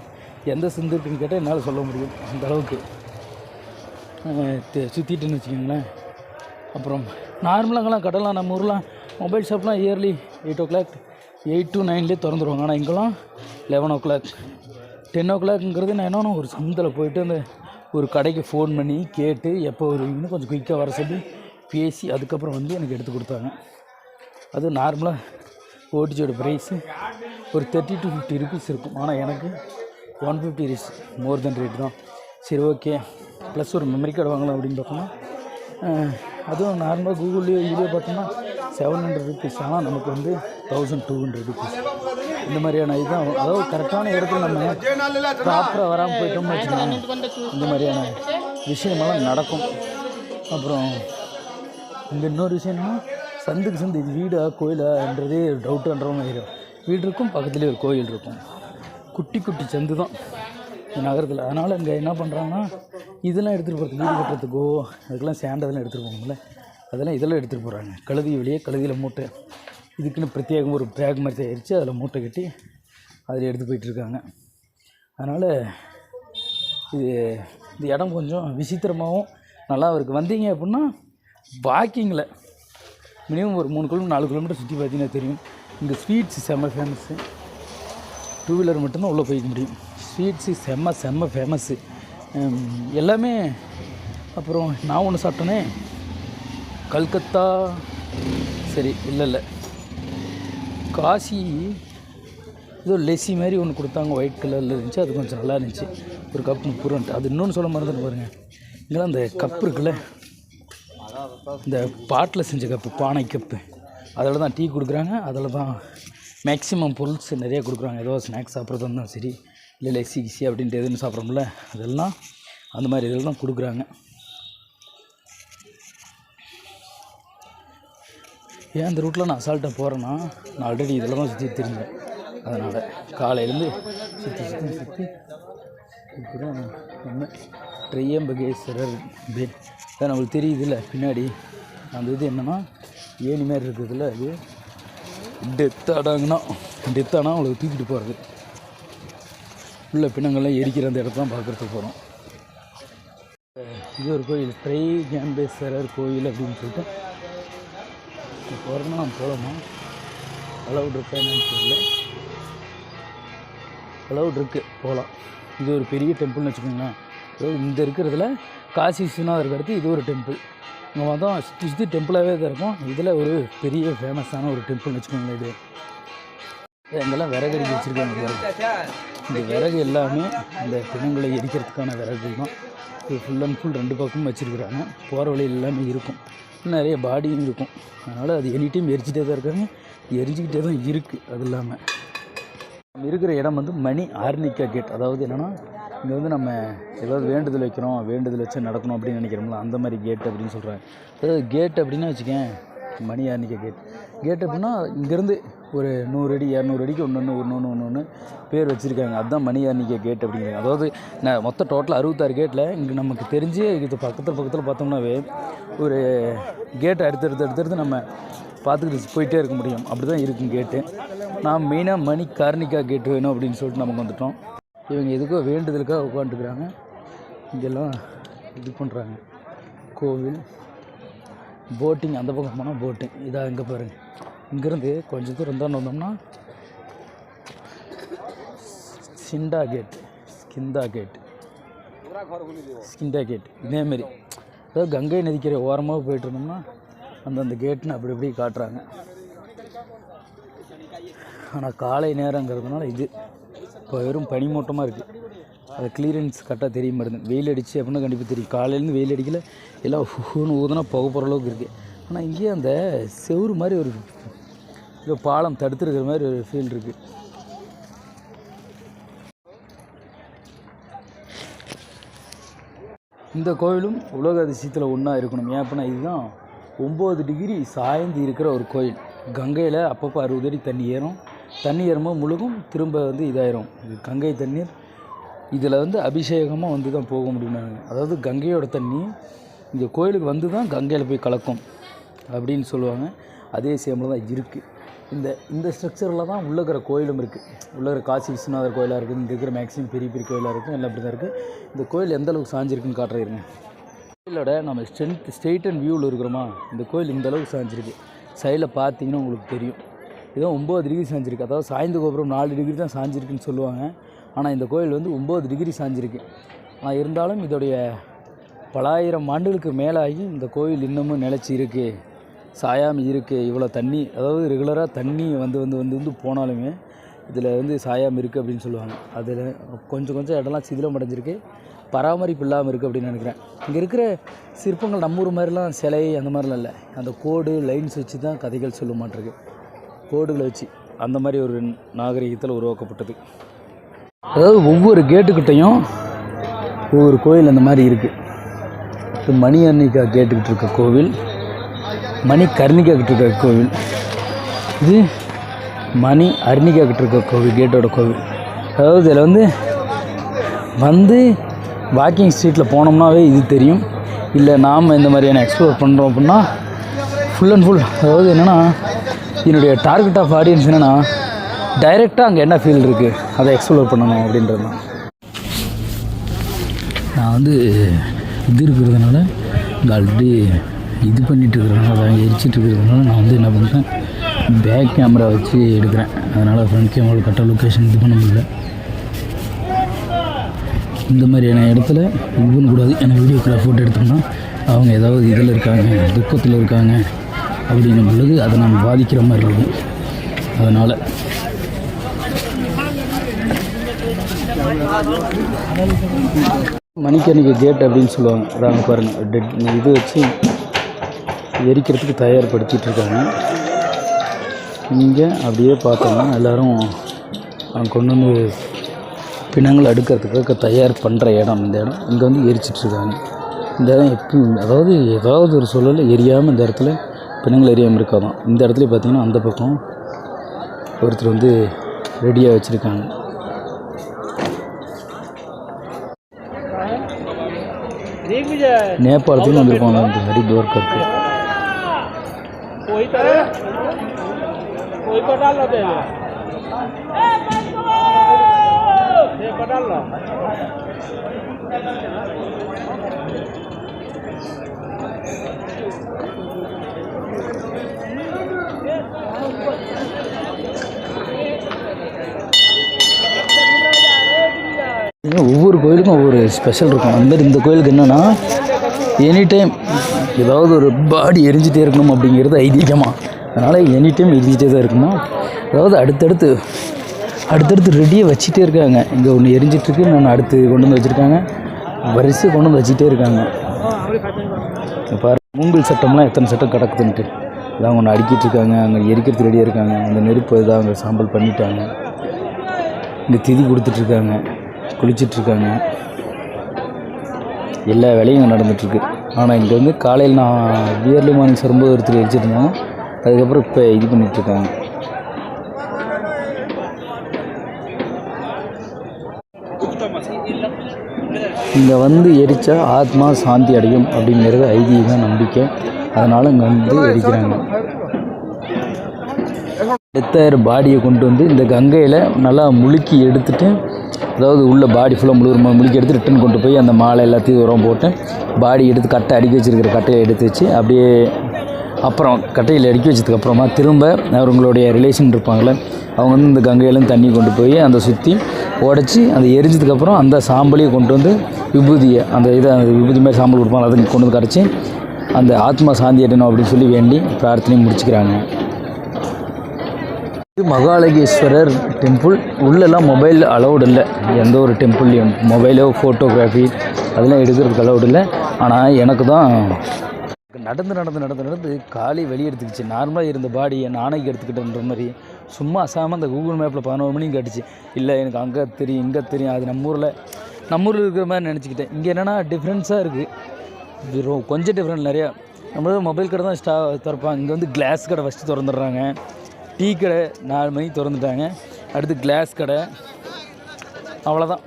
எந்த சந்து இருக்குன்னு கேட்டால் என்னால் சொல்ல முடியும். அந்த அளவுக்கு சுற்றிட்டுன்னு வச்சுக்கோங்களேன். அப்புறம் நார்மலாகலாம் கடைலாம் நம்ம ஊர்லாம் மொபைல் ஷாப்லாம் இயர்லி 8 o'clock 8 to 9 திறந்துருவாங்க. ஆனால் இங்கெல்லாம் 11 o'clock 10 o'clockங்கிறது நான் என்னன்னா ஒரு சந்தில் போயிட்டு அந்த ஒரு கடைக்கு ஃபோன் பண்ணி கேட்டு எப்போ வருவீங்கன்னு கொஞ்சம் குயிக்காக வர சொல்லி பேசி அதுக்கப்புறம் வந்து எனக்கு எடுத்து கொடுத்தாங்க. அது நார்மலாக ஓடிஜியோட ப்ரைஸு ஒரு 30 to 50 rupees இருக்கும். ஆனால் எனக்கு 150 rupees மோர் தென் ரேட் தான். சரி, ஓகே. ப்ளஸ் ஒரு மெமரி கார்டு வாங்கலாம் அப்படின்னு பார்த்தோம்னா, அதுவும் நார்மலாக கூகுள்லேயோ இதுலேயோ பார்த்தோம்னா 700 rupees. ஆனால் நமக்கு வந்து 1200 rupees இந்த மாதிரியான இதுதான். அதாவது கரெக்டான இடத்துல நம்ம ப்ராப்பராக வராமல் போயிட்டோம்னு வச்சுக்கோங்க, இந்த மாதிரியான விஷயமெல்லாம் நடக்கும். அப்புறம் இங்கே இன்னொரு விஷயம் என்னன்னா, சந்துக்கு சந்து இது வீடா கோயிலான்றதே டவுட்டுன்றவங்க ஆயிடும். வீடு இருக்கும், பக்கத்துலேயே ஒரு கோயில் இருக்கும். குட்டி குட்டி சந்து தான் இந்த நகரத்தில். அதனால் இங்கே என்ன பண்ணுறாங்கன்னா, இதெல்லாம் எடுத்துகிட்டு போகிறதுக்கு, வீடு கட்டுறதுக்கோ அதுக்கெல்லாம் சேண்டதெல்லாம் எடுத்துகிட்டு போகணும்ல, அதெல்லாம் இதெல்லாம் எடுத்துகிட்டு போகிறாங்க. கழுதியில் மூட்டை இதுக்குன்னு பிரத்யேகம் ஒரு பேக் மாதிரி தயாரித்து அதில் மூட்டை கட்டி அதில் எடுத்து போயிட்டுருக்காங்க. அதனால் இந்த இடம் கொஞ்சம் விசித்திரமாகவும் நல்லா இருக்குது. வந்தீங்க அப்படின்னா வாக்கிங்கில் மினிமம் ஒரு 3 கிலோமீட்டர் 4 கிலோமீட்டர் சுற்றி பார்த்தீங்கன்னா தெரியும். இங்கே ஸ்வீட்ஸ் செம்ம ஃபேமஸ்ஸு. 2 வீலர் மட்டும்தான் உள்ளே போய்க்க முடியும். ஸ்வீட்ஸு செம்ம ஃபேமஸ்ஸு எல்லாமே. அப்புறம் நான் ஒன்று சாப்பிட்டேனே, கல்கத்தா, சரி இல்லை காசி ஏதோ லெஸ்ஸி மாதிரி ஒன்று கொடுத்தாங்க, ஒயிட் கலரில் இருந்துச்சு. அது கொஞ்சம் நல்லா இருந்துச்சு. ஒரு கப் 30 ரூபான்ட்டு. அது இன்னொன்று சொல்ல மறந்துட்டு பாருங்கள், இங்கெல்லாம் அந்த கப்பு இருக்குல்ல, இந்த பாட்டில் செஞ்ச கப்பு, பானை கப்பு, அதில் தான் டீ கொடுக்குறாங்க. அதில் தான் மேக்ஸிமம் பொருள்ஸ் நிறைய கொடுக்குறாங்க. ஏதோ ஸ்நாக்ஸ் சாப்பிட்றது இருந்தாலும் சரி, இல்லை லெஸ்ஸி கிசி அப்படின்ட்டு எதுன்னு சாப்பிட்றோம்ல, அதெல்லாம் அந்த மாதிரி இதில் தான் கொடுக்குறாங்க. ஏன் அந்த ரூட்டில் நான் அசால்ட்டாக போகிறேன்னா, நான் ஆல்ரெடி இதில் தான் சுற்றி தெரிஞ்சேன். அதனால் காலையிலேருந்து சுற்றி இப்போ நம்ம ட்ரையம்பகேஸ்வரர் பேட் தான் நம்மளுக்கு தெரியுது இல்லை பின்னாடி. அந்த இது என்னென்னா ஏணி மாதிரி இருக்குதுல்ல, அது டெத் ஆனால் அவங்களுக்கு தூக்கிட்டு போகிறது உள்ள பிணங்கள்லாம் எரிக்கிற அந்த இடத்த தான் பார்க்குறதுக்கு போகிறோம். இது ஒரு கோயில், ட்ரையம்பகேஸ்வரர் கோயில் அப்படின்னு சொல்லிட்டு போகிறோம்னா நம்ம போகலாமா? அலவுட் இருக்கா என்னன்னு தெரியல. அலவுட் இருக்குது, போகலாம். இது ஒரு பெரிய டெம்பிள்னு வச்சுக்கோங்களேன். இந்த இருக்கிறதுல காசி விஸ்வநாதருக்கு அடுத்து இது ஒரு டெம்பிள். இங்கே மொத்தம் சுற்றி டெம்பிளாகவே தான் இருக்கும். இதில் ஒரு பெரிய ஃபேமஸான ஒரு டெம்பிள்னு வச்சுக்கோங்களேன். இது இங்கெல்லாம் விறகு எரிக்க வச்சுருக்காங்க. இந்த விறகு எல்லாமே இந்த பிணங்களை எரிக்கிறதுக்கான விறகு தான். இது ஃபுல் அண்ட் ஃபுல் 2 பக்கமும் வச்சுருக்குறாங்க. போகிற வழியில் எல்லாமே இருக்கும், நிறைய பாடியும் இருக்கும். அதனால் அது எனி டைம் எரிச்சிட்டே தான் இருக்காங்க, எரிஞ்சிக்கிட்டே தான் இருக்குது. அது இல்லாமல் நம்ம இருக்கிற இடம் வந்து மணி ஆர்னிகா கேட். அதாவது என்னென்னா, இங்கே வந்து நம்ம ஏதாவது வேண்டுதல் வைக்கிறோம், வேண்டுதல் வச்சு நடக்கணும் அப்படின்னு நினைக்கிறோம்ல, அந்த மாதிரி கேட் அப்படின்னு சொல்கிறாங்க. அதாவது கேட் அப்படின்னா வச்சுக்கேன், மணி ஆர்னிகா கேட் அப்படின்னா இங்கேருந்து ஒரு 100 அடி 200 அடிக்கு ஒன்று பேர் வச்சுருக்காங்க. அதுதான் மணி ஆர்னிகா கேட் அப்படிங்கிறாங்க. அதாவது நான் மொத்தம் டோட்டல் 66 கேட்டில் இங்கே நமக்கு தெரிஞ்சு இது பக்கத்தில் பார்த்தோம்னாவே ஒரு கேட்டை அடுத்தடுத்து நம்ம பார்த்துக்கிட்டு போயிட்டே இருக்க முடியும். அப்படி தான் இருக்கும் கேட்டு. நான் மெயினாக மணி கார்னிகா கேட் வேணும் அப்படின்னு சொல்லிட்டு நமக்கு வந்துட்டோம். இவங்க எதுக்கோ வேண்டுதலுக்காக உட்காந்துருக்குறாங்க. இங்கெல்லாம் இது பண்ணுறாங்க. கோவில், போட்டிங், அந்த பக்கம் போனால் போட்டிங். இதாக இங்கே பாருங்கள். இங்கேருந்து கொஞ்சம் தூரம் தான் வந்தோம்னா ஸ்கிண்டா கேட் இதேமாரி அதாவது கங்கை நதிக்கரை ஓரமாக போயிட்டு இருந்தோம்னா அந்தந்த கேட்டுன்னு அப்படி இப்படி காட்டுறாங்க. ஆனால் காலை நேரங்கிறதுனால இது இப்போ வெறும் பனிமூட்டமாக இருக்குது. அது கிளியரன்ஸ் கரெக்டாக தெரிய மாட்டேங்குது. வெயில் அடிச்சு அப்படின்னா கண்டிப்பாக தெரியும். காலையிலேருந்து வெயில் அடிக்கல, எல்லாம் ஹூன்னு ஊதுனா புகை போகிற அளவுக்கு இருக்குது. ஆனால் இங்கேயே அந்த செவுறு மாதிரி ஒரு பாலம் தடுத்துருக்கிற மாதிரி ஒரு ஃபீல் இருக்குது. இந்த கோயிலும் உலக அதிசயத்தில் ஒன்றா இருக்கணும். ஏன் அப்படின்னா இதுதான் 9 டிகிரி சாய்ந்து இருக்கிற ஒரு கோயில். கங்கையில் அப்பப்போ 60 அடி தண்ணி ஏறும். தண்ணி ஏறும்போது முழுகும், திரும்ப இதாயிரும். இது கங்கை தண்ணீர். இதில் அபிஷேகமாக தான் போக முடியும். அதாவது கங்கையோட தண்ணி இந்த கோயிலுக்கு தான் கங்கையில் போய் கலக்கும் அப்படின்னு சொல்லுவாங்க. அதே சேமில் தான் இருக்குது. இந்த ஸ்ட்ரக்சரில் தான் உள்ள இருக்கிற கோயிலும் இருக்குது. உள்ள இருக்கிற காசி விஸ்வநாதர் கோயிலாக இருக்குது. இங்கே இருக்கிற மேக்ஸிமம் பெரிய பெரிய கோயிலாக இருக்குது. எல்லாம் அப்படி தான் இருக்குது. இந்த கோயில் எந்த அளவுக்கு சாஞ்சிருக்குன்னு காட்டுறேன். கோயிலோட நம்ம ஸ்ட்ரெயிட் அண்ட் வியூவில் இருக்கிறோமா, இந்த கோயில் இந்த அளவுக்கு சாஞ்சிருக்கு. சைடில் பார்த்தீங்கன்னா உங்களுக்கு தெரியும். இதுதான் 9 டிகிரி சாஞ்சிருக்கு. அதாவது சாய்ந்த கோபுரம் 4 டிகிரி தான் சாஞ்சிருக்குன்னு சொல்லுவாங்க. ஆனால் இந்த கோயில் 9 டிகிரி சாஞ்சிருக்கு. ஆனால் இருந்தாலும் இதோடைய பலாயிரம் ஆண்டுகளுக்கு மேலாகி இந்த கோயில் இன்னமும் நிலச்சி இருக்குது, சாயாமல் இருக்குது. இவ்வளோ தண்ணி, அதாவது ரெகுலராக தண்ணி வந்து போனாலுமே இதில் சாயாமல் இருக்குது அப்படின்னு சொல்லுவாங்க. அதில் கொஞ்சம் இடம்லாம் சிதிலம் அடைஞ்சிருக்கு, பராமரிப்பு இல்லாமல் இருக்குது அப்படின்னு நினைக்கிறேன். இங்கே இருக்கிற சிற்பங்கள் நம்ம ஊர் மாதிரிலாம் சிலை அந்த மாதிரிலாம் இல்லை. அந்த கோடு லைன்ஸ் வச்சு தான் கதைகள் சொல்ல மாட்டிருக்கு. கோடுகளை வச்சு அந்த மாதிரி ஒரு நாகரிகத்தில் உருவாக்கப்பட்டது. அதாவது ஒவ்வொரு கேட்டுக்கிட்டையும் ஒவ்வொரு கோயில் அந்த மாதிரி இருக்குது. இது மணி அர்ணிகா கேட்டுக்கிட்டு இருக்க கோவில், மணி கர்ணிகா கிட்ட இருக்க கோவில். இது மணி அர்ணிகா கிட்ட இருக்க கோவில், கேட்டோட கோவில். அதாவது இதில் வாக்கிங் ஸ்ட்ரீட்டில் போனோம்னாவே இது தெரியும். இல்லை நாம் இந்த மாதிரியான எக்ஸ்ப்ளோர் பண்ணுறோம் அப்படின்னா ஃபுல் அண்ட் ஃபுல், அதாவது என்னென்னா என்னுடைய டார்கெட் ஆஃப் ஆடியன்ஸ் என்னென்னா டைரெக்டாக அங்கே என்ன ஃபீல் இருக்குது அதை எக்ஸ்ப்ளோர் பண்ணணும் அப்படின்றது தான். நான் இது இருக்கிறதுனால இங்கே ஆல்ரெடி இது பண்ணிகிட்டு இருக்கிறதுனால, அதை எரிச்சிட்டு இருக்கிறதுனால நான் என்ன பண்ணுறேன், பேக் கேமரா வச்சு எடுக்கிறேன். அதனால் ஃப்ரண்ட் கேமரா கரெக்டாக லொக்கேஷன் இது பண்ண முடியல. இந்த மாதிரியான இடத்துல இது பண்ணக்கூடாது. ஏன்னா வீடியோகிராஃப் ஃபோட்டோ எடுத்தோம்னா அவங்க ஏதாவது இதில் இருக்காங்க, துக்கத்தில் இருக்காங்க அப்படின்னும் பொழுது அதை நம்ம பாதிக்கிற மாதிரி இருக்கும். அதனால் மணிக்கர்ணிகை கேட் அப்படின்னு சொல்லுவாங்க. அதாங்க பாருங்கள், இது வச்சு எரிக்கிறதுக்கு தயார்படுத்திகிட்ருக்காங்க. இங்கே அப்படியே பார்த்தோம்னா எல்லோரும் கொண்டு பிணங்கள் அடுக்கிறதுக்காக தயார் பண்ணுற இடம். இந்த இடம் இங்கே எரிச்சிட்ருக்காங்க. இந்த இடம் எப்பயும் அதாவது ஏதாவது ஒரு சூழலில் எரியாமல் இந்த இடத்துல பிணங்கள் எரியாமல் இருக்காதான். இந்த இடத்துல பார்த்திங்கன்னா அந்த பக்கம் ஒருத்தர் ரெடியாக வச்சுருக்காங்க. நேபாளத்துலேயும் வந்திருப்பாங்க. இந்த ஹரித்வார்க்கு ஒவ்வொரு கோயிலுக்கும் ஒவ்வொரு ஸ்பெஷல் இருக்கும். அந்த மாதிரி இந்த கோயிலுக்கு என்னென்னா எனி டைம் ஏதாவது ஒரு பாடி எரிஞ்சிட்டே இருக்கணும் அப்படிங்கிறது ஐதீகமாக. அதனால் எனி டைம் எரிஞ்சிட்டே தான் இருக்கணும். அதாவது அடுத்தடுத்து ரெடியாக வச்சுட்டே இருக்காங்க. இங்கே ஒன்று எரிஞ்சிட்ருக்கு, இன்னொன்று அடுத்து கொண்டு வச்சுருக்காங்க. வரிசை கொண்டு வச்சுட்டே இருக்காங்க. பாரு மூங்கில் சட்டம்லாம் எத்தனை சட்டம் கிடக்குதுன்ட்டு இதான் ஒன்று அடுக்கிட்டு இருக்காங்க. அங்கே எரிக்கிறதுக்கு ரெடியாக இருக்காங்க. அந்த நெருப்பு இதாக அங்கே சாம்பல் பண்ணிட்டாங்க. இங்கே திதி கொடுத்துட்ருக்காங்க, குளிச்சிட்ருக்காங்க. எல்லா வேலையும் நடந்துகிட்ருக்கு. ஆனால் இங்கே காலையில் நான் இயர்லி மார்னிங் வரும்போது ஒருத்தர் எரிச்சிருந்தாங்க. அதுக்கப்புறம் இப்போ இது பண்ணிகிட்ருக்காங்க. இங்கே எரித்தா ஆத்மா சாந்தி அடையும் அப்படிங்கிறது ஐதீக நம்பிக்கை. அதனால் இங்கே எரிக்கிறாங்க. டெத்தாயிர பாடியை கொண்டு இந்த கங்கையில் நல்லா முழுக்கி எடுத்துகிட்டு, அதாவது உள்ள பாடி ஃபுல்லாக முழுக்கி எடுத்து ரிட்டன் கொண்டு போய் அந்த மாலை எல்லாத்தையும் உரம் போட்டு பாடி எடுத்து கட்டை அடுக்கி வச்சுருக்கிற கட்டையை எடுத்து வச்சு அப்படியே அப்புறம் கட்டையில் இறக்கி வச்சதுக்கப்புறமா திரும்ப அவங்களுடைய ரிலேஷன் இருப்பாங்களே அவங்க வந்து இந்த கங்கையிலேருந்து தண்ணி கொண்டு போய் அந்த சுற்றி உடச்சி அந்த எரிஞ்சதுக்கப்புறம் அந்த சாம்பலையும் கொண்டு வந்து விபூதியை அந்த விபூதி மாதிரி சாம்பல் கொடுப்பாங்க அதை கொண்டு வந்து கரைச்சி அந்த ஆத்மா சாந்தி அடையணும் அப்படின்னு சொல்லி வேண்டி பிரார்த்தனையும் முடிச்சுக்கிறாங்க. இது மகாலிங்கேஸ்வரர் டெம்பிள். உள்ளெல்லாம் மொபைல் அலௌடு இல்லை. எந்த ஒரு டெம்பிள்லையும் மொபைலோ ஃபோட்டோகிராஃபி அதெல்லாம் எடுக்கிறதுக்கு அலௌடு இல்லை. ஆனால் எனக்கு தான் நடந்து காலி வெளியெடுத்துக்கிச்சு. நார்மலாக இருந்த பாடியை நாளைக்கு எடுத்துக்கிட்டேன்ற மாதிரி சும்மா அசாமல் அந்த கூகுள் மேப்பில் 11 மணிக்கு காட்டுச்சு. இல்லை எனக்கு அங்கே தெரியும் இங்கே தெரியும், அது நம்ம ஊரில் இருக்கிற மாதிரி நினச்சிக்கிட்டேன். இங்கே என்னென்னா டிஃப்ரென்ஸாக இருக்குது, கொஞ்சம் டிஃப்ரெண்ட் நிறையா. நம்மளோட மொபைல் கடை தான் திறப்பாங்க. இங்கே வந்து கிளாஸ் கடை ஃபஸ்ட்டு திறந்துடுறாங்க. டீ கடை 4 மணிக்கு திறந்துட்டாங்க. அடுத்து கிளாஸ் கடை, அவ்வளோதான்.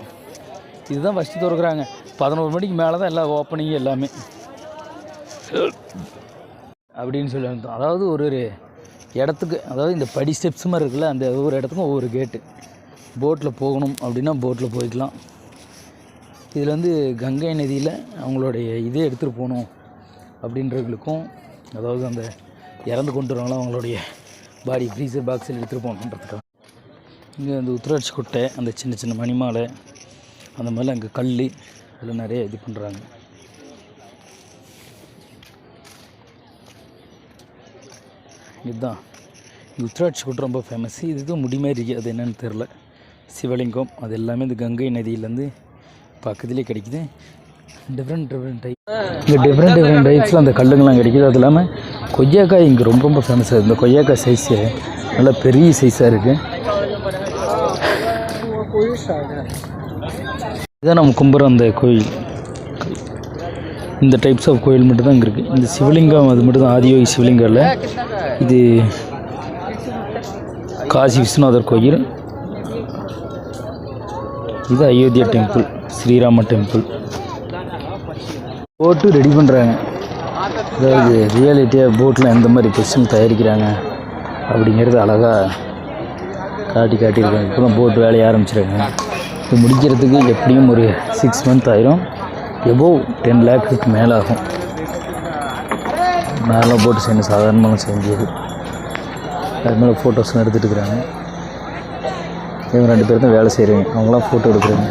இதுதான் ஃபஸ்ட்டு திறக்கிறாங்க. 11 மணிக்கு மேலே தான் எல்லா ஓப்பனிங்கும் எல்லாமே அப்படின்னு சொல்லி வந்தோம். அதாவது ஒரு இடத்துக்கு, அதாவது இந்த படி ஸ்டெப்ஸ் மாதிரி இருக்குல்ல, அந்த ஒவ்வொரு இடத்துக்கும் ஒவ்வொரு கேட்டு. போட்டில் போகணும் அப்படின்னா போட்டில் போய்க்கலாம். இதில் வந்து கங்கை நதியில் அவங்களுடைய இதே எடுத்துகிட்டு போகணும் அப்படின்றவங்களுக்கும், அதாவது அந்த இறந்து கொண்டு வரவங்களும் அவங்களுடைய பாடி ஃப்ரீசர் பாக்ஸில் எடுத்துகிட்டு போகணுன்றதுக்காக இங்கே அந்த உத்திராட்சி கொட்டை, அந்த சின்ன சின்ன மணிமாலை, அந்த மாதிரிலாம் அங்கே கல் அதில் நிறைய இது பண்ணுறாங்க. இதுதான் உத்திராட்சி கொட்டை ரொம்ப ஃபேமஸ். இதுதான் முடிமாதிரி இருக்குது, அது என்னென்னு தெரில. சிவலிங்கம் அது எல்லாமே இந்த கங்கை நதியிலேருந்து பக்கத்துலேயே கிடைக்குது. டிஃப்ரெண்ட் டைப், இங்கே டிஃப்ரெண்ட் டைப்ஸில் அந்த கல்லுங்கள்லாம் கிடைக்கிது. அது இல்லாமல் கொய்யாக்காய் இங்கே ரொம்ப ஃபேமஸாக இருக்குது. இந்த கொய்யாக்காய் சைஸு நல்லா பெரிய சைஸாக இருக்குது. இதான் நம்ம கும்புற அந்த கோயில். இந்த டைப்ஸ் ஆஃப் கோயில் மட்டும்தான் இங்கே இருக்குது. இந்த சிவலிங்கம் அது மட்டும்தான் ஆதியோகி சிவலிங்கம் இல்லை. இது காசி விஸ்வநாதர் கோயில். இது அயோத்தியா டெம்பிள், ஸ்ரீராம டெம்பிள். போட்டு ரெடி பண்ணுறாங்க. அதாவது ரியாலிட்டியாக போட்டில் எந்த மாதிரி பொசிஷன் தயாரிக்கிறாங்க அப்படிங்கிறது அழகாக காட்டியிருக்காங்க. இப்போ தான் போட் வேலையை ஆரம்பிச்சிருக்காங்க. இது முடிக்கிறதுக்கு எப்படியும் ஒரு 6 மந்த் ஆயிரும். எபோவ் 10 lakhs மேலே ஆகும். மேலே போட்டு செய்யணும், சாதாரணமாக செஞ்சது. அது மேலே ஃபோட்டோஸ்லாம் எடுத்துகிட்டு இருக்கிறாங்க. இவங்க 2 பேர் தான் வேலை செய்கிறவங்க. அவங்களாம் ஃபோட்டோ எடுக்கிறாங்க.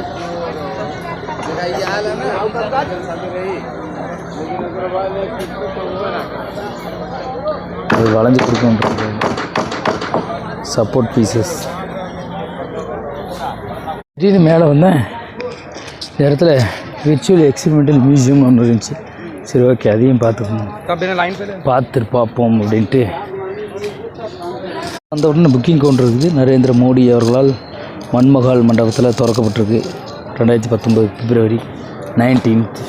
அது வளைஞ்சு கொடுக்கணுன்றது சப்போர்ட் பீசஸ். இது மேலே வந்தேன். இந்த இடத்துல விர்ச்சுவல் எக்ஸ்பெரிமெண்டல் மியூசியம் ஒன்று இருந்துச்சு. சரி, ஓகே, அதையும் பார்ப்போம் அப்படின்ட்டு அந்த உடனே புக்கிங் கவுண்டர் இருக்குது. நரேந்திர மோடி அவர்களால் மன்மஹால் மண்டபத்தில் திறக்கப்பட்டிருக்கு 2019 February 19th.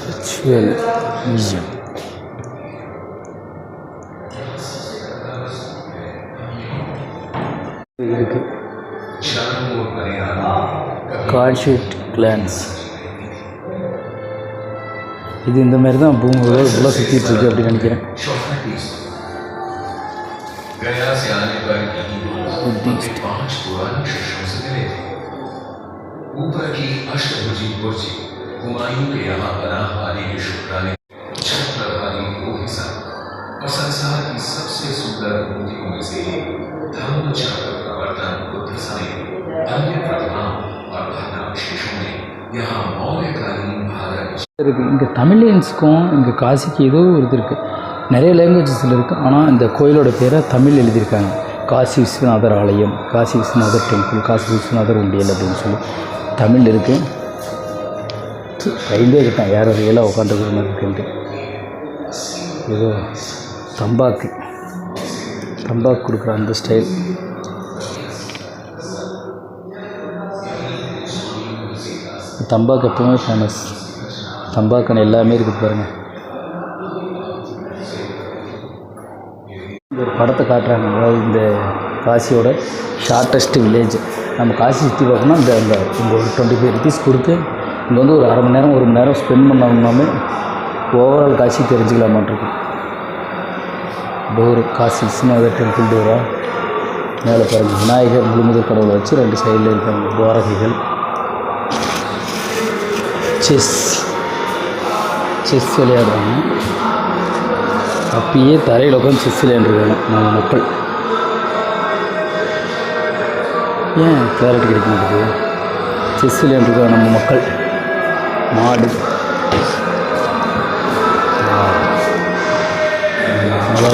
Virtual museum. இருக்கு கால்ஷீட் கிளான்ஸ். இது இந்த மாதிரி தான் பூமியோட இவ்வளோ சுற்றிட்டு இருக்கு அப்படின்னு நினைக்கிறேன். இருக்குது. இங்கே தமிழியன்ஸுக்கும் இங்கே காசிக்கு ஏதோ ஒரு இது இருக்குது. நிறைய லாங்குவேஜஸில் இருக்குது. ஆனால் இந்த கோயிலோட பேரை தமிழ் எழுதியிருக்காங்க. காசி விஸ்வநாதர் ஆலயம், காசி விஸ்வநாதர் டெம்பிள், காசி விஸ்வநாதர் உண்டியல் அப்படின்னு சொல்லி தமிழ் இருக்குது. பயந்தே இருக்கான் யார் ரியலாக உட்காந்துருக்குற மாதிரி இருக்குன்ட்டு. ஏதோ தம்பாக்கு கொடுக்குற அந்த ஸ்டைல். தம்பாக்கு எப்பவுமே ஃபேமஸ். தம்பாக்குன்னு எல்லாமே இருக்குது பாருங்கள். ஒரு படத்தை காட்டுறாங்க. அதாவது இந்த காசியோட ஷார்ட்டஸ்ட்டு வில்லேஜ். நம்ம காசி சுற்றி பார்க்கணும்னா இந்த இங்கே ஒரு 25 rupees கொடுத்து இங்கே வந்து ஒரு அரை மணி நேரம் 1 மணி நேரம் ஸ்பெண்ட் பண்ணோம்னாமே ஓவரால் காசி தெரிஞ்சுக்கலாமான்ருக்கு. டோரு காசி விஸ்வநாதர் டெம்பிள் டோரா. மேலே பாருங்கள் விநாயகர் முழுமுதல் கடவுளை வச்சு 2 சைடில் இருக்காங்க துவாரகைகள். செஸ் விளையாடுறாங்க. அப்பயே தரையில் உட்காந்து செஸ் விளையாண்டுருக்காங்க நம்ம மக்கள். ஏன் கிளாரிட்டி கிடைக்க மாட்டேங்குது? செஸ் விளையாண்டுருக்காங்க நம்ம மக்கள். மாடு நல்லா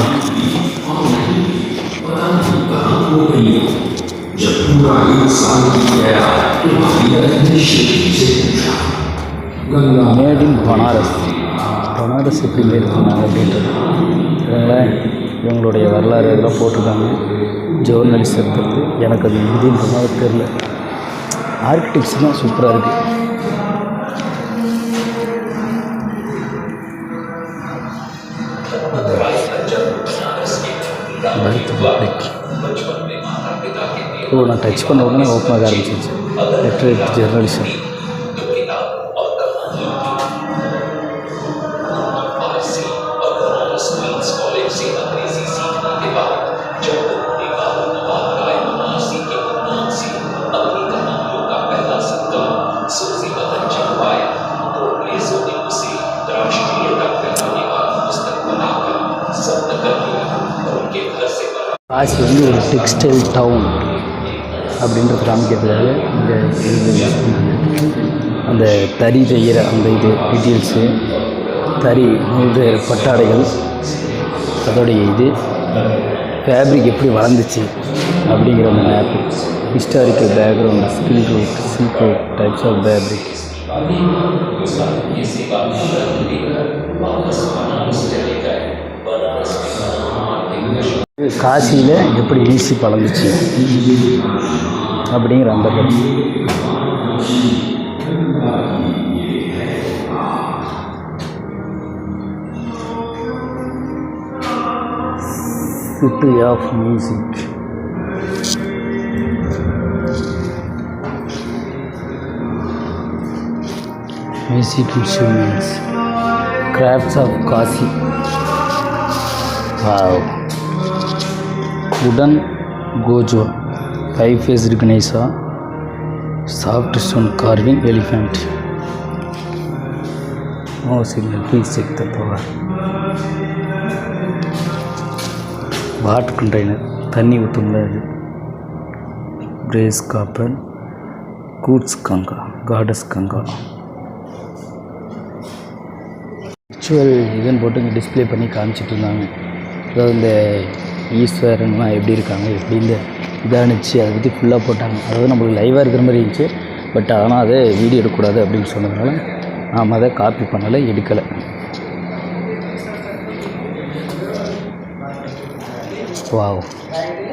மேட் இன் பனாரஸ். பனாரஸ் எப்படி மேட் பண்ணாங்க அப்படின்றது இவங்களேன் இவங்களுடைய வரலாறு இதெல்லாம் போட்டிருக்காங்க. ஜேர்னலிஸ்ட் எனக்கு அது இதுன்ற மாதிரி தெரில. ஆர்கிடெக்ட்ஸ் தான் சூப்பராக இருக்குது. நான் டச் பண்ண உடனே ஓப்பன் ஆக ஆரம்பிச்சிச்சு. Literate journalism. காசி வந்து ஒரு டெக்ஸ்டைல் டவுன் அப்படின்றத காமிக்கிறதுக்காக இங்கே இது யூஸ் பண்ணாங்க. அந்த தறி செய்கிற அந்த இது டீட்டெயில்ஸு, தறி நூறு பட்டாடைகள், அதோடைய இது ஃபேப்ரிக் எப்படி வளர்ந்துச்சு அப்படிங்கிற அந்த மேப்பு, ஹிஸ்டாரிக்கல் பேக்ரவுண்டு, ஸ்கில் route, silk route, types of fabric. காசியில் எப்படி ஈஸி வளர்ந்துச்சு அப்படிங்கிற அந்த படம். City of music. Music instruments, crafts of Kashi. Wow. உடன் கோஜோ, 5-faced Ganesha, soft stone carving, elephant. No signal, please check the power. Water container, தண்ணி ஊற்றும்ல அது. Brass copper, goods Ganga, goddess Ganga. Virtual இதுன்னு போட்டு இங்கே டிஸ்பிளே பண்ணி காமிச்சிட்டு இருந்தாங்க. அதாவது இந்த ஈஸ்வரன்லாம் எப்படி இருக்காங்க, எப்படி இந்த இதானுச்சு, அதை பற்றி ஃபுல்லாக போட்டாங்க. அதாவது நம்மளுக்கு லைவாக இருக்கிற மாதிரி இருந்துச்சு. பட் ஆனால் அதை வீடியோ எடுக்கக்கூடாது அப்படின்னு சொன்னதுனால நாம் அதை காப்பி பண்ணலை, எடுக்கலை. வாவ்,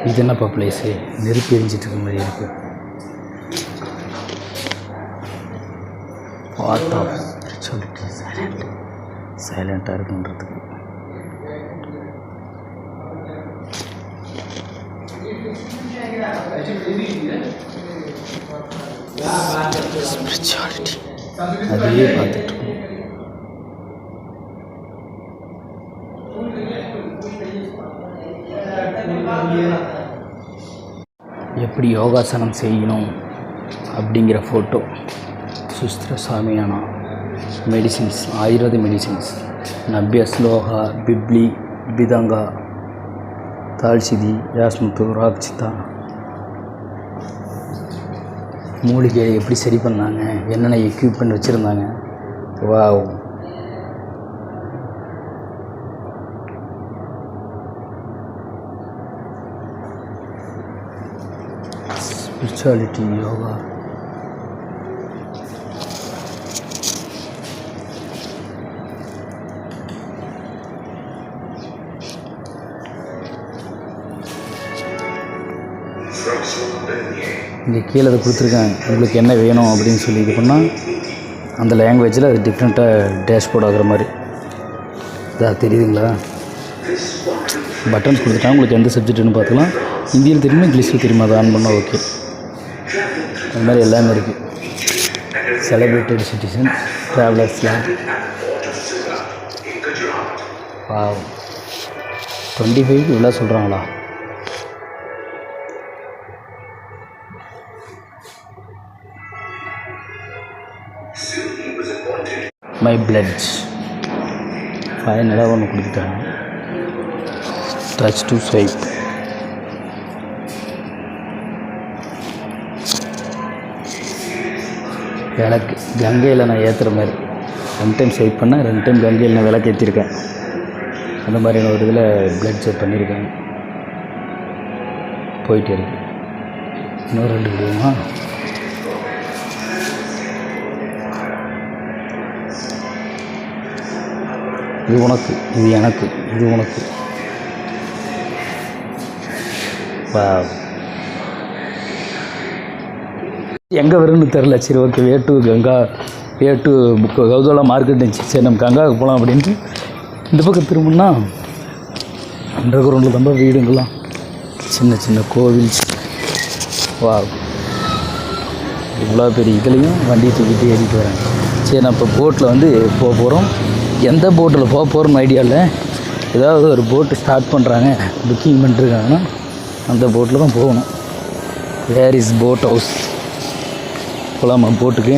இது என்னப்பா பிளேஸு? நெருப்பு எரிஞ்சிட்டு இருக்க மாதிரி இருக்குது. Part of spirituality. சைலண்ட்டாக இருக்குன்றதுக்கு. ஸ்பிரிச்சுவாலிட்டி அதையே பார்த்துட்டு எப்படி யோகாசனம் செய்யணும் அப்படிங்கிற ஃபோட்டோ. சுஸ்திர சாமியானா. மெடிசின்ஸ், ஆயுர்வேத மெடிசின்ஸ், நவ்ய ஸ்லோகா, பிப்ளி, பிதங்கா, தால்சிதி, யாஸ்முத்து, ராக்சிதா. மூலிகை எப்படி சரி பண்ணாங்க, என்னென்ன எக்யூப்மெண்ட் வச்சுருந்தாங்க. வாவ். ஸ்பிரிச்சுவாலிட்டி, யோகா. இங்கே கீழே அதை கொடுத்துருக்காங்க. உங்களுக்கு என்ன வேணும் அப்படின்னு சொல்லி இது பண்ணால் அந்த லாங்குவேஜில் அது டிஃப்ரெண்ட்டாக டேஷ்போர்ட் ஆகிற மாதிரி. இதாக தெரியுதுங்களா? பட்டன்ஸ் கொடுத்துட்டாங்க. உங்களுக்கு எந்த சப்ஜெக்ட்னு பார்த்துக்கலாம். ஹிந்தியில் தெரியுமா, இங்கிலீஷில் தெரியுமா, அதை ஆன் பண்ணால் ஓகே. அது மாதிரி எல்லாமே இருக்குது. Celebrated citizen, ட்ராவலர்ஸ்லாம். வாவ். 25 இவ்வளோ சொல்கிறாங்களா? மை பிளட் ஃபைனலாக ஒன்று கொடுத்துட்டாங்க. Touch to swipe. விளக்கு கங்கையில் நான் ஏற்றுற மாதிரி 2 டைம் ஸ்வைப் பண்ணேன், 2 டைம் கங்கையில் நான் விளக்கு ஏற்றிருக்கேன். அந்த மாதிரியான ஒரு இதில் பிளட் செக் பண்ணியிருக்கேன். போயிட்டே இருக்கு. இன்னும் 2 விடுவோமா? இது உனக்கு, இது எனக்கு, இது உனக்கு. வா, எங்கே வரும்னு தெரில. சரி okay, way to Ganga, way to Godowlia market இருந்துச்சு. சரி நம்ம கங்காவுக்கு போகலாம் அப்படின்ட்டு இந்த பக்கம் திரும்பினா அண்டர் கிரவுண்டில் ரொம்ப வீடுங்களாம், சின்ன சின்ன கோவில். வா, இவ்வளோ பெரிய இதுலேயும் வண்டி தூக்கிட்டு ஏறிட்டு வராங்க. சரி நான் இப்போ போட்டில் வந்து போக போகிறோம். எந்த போட்டில் போக போகிறோன்னு ஐடியா இல்லை. ஏதாவது ஒரு போட்டு ஸ்டார்ட் பண்ணுறாங்க, புக்கிங் பண்ணிட்டுருக்காங்கன்னா அந்த போட்டில் தான் போகணும். Where is boat house? போகலாமா போட்டுக்கு?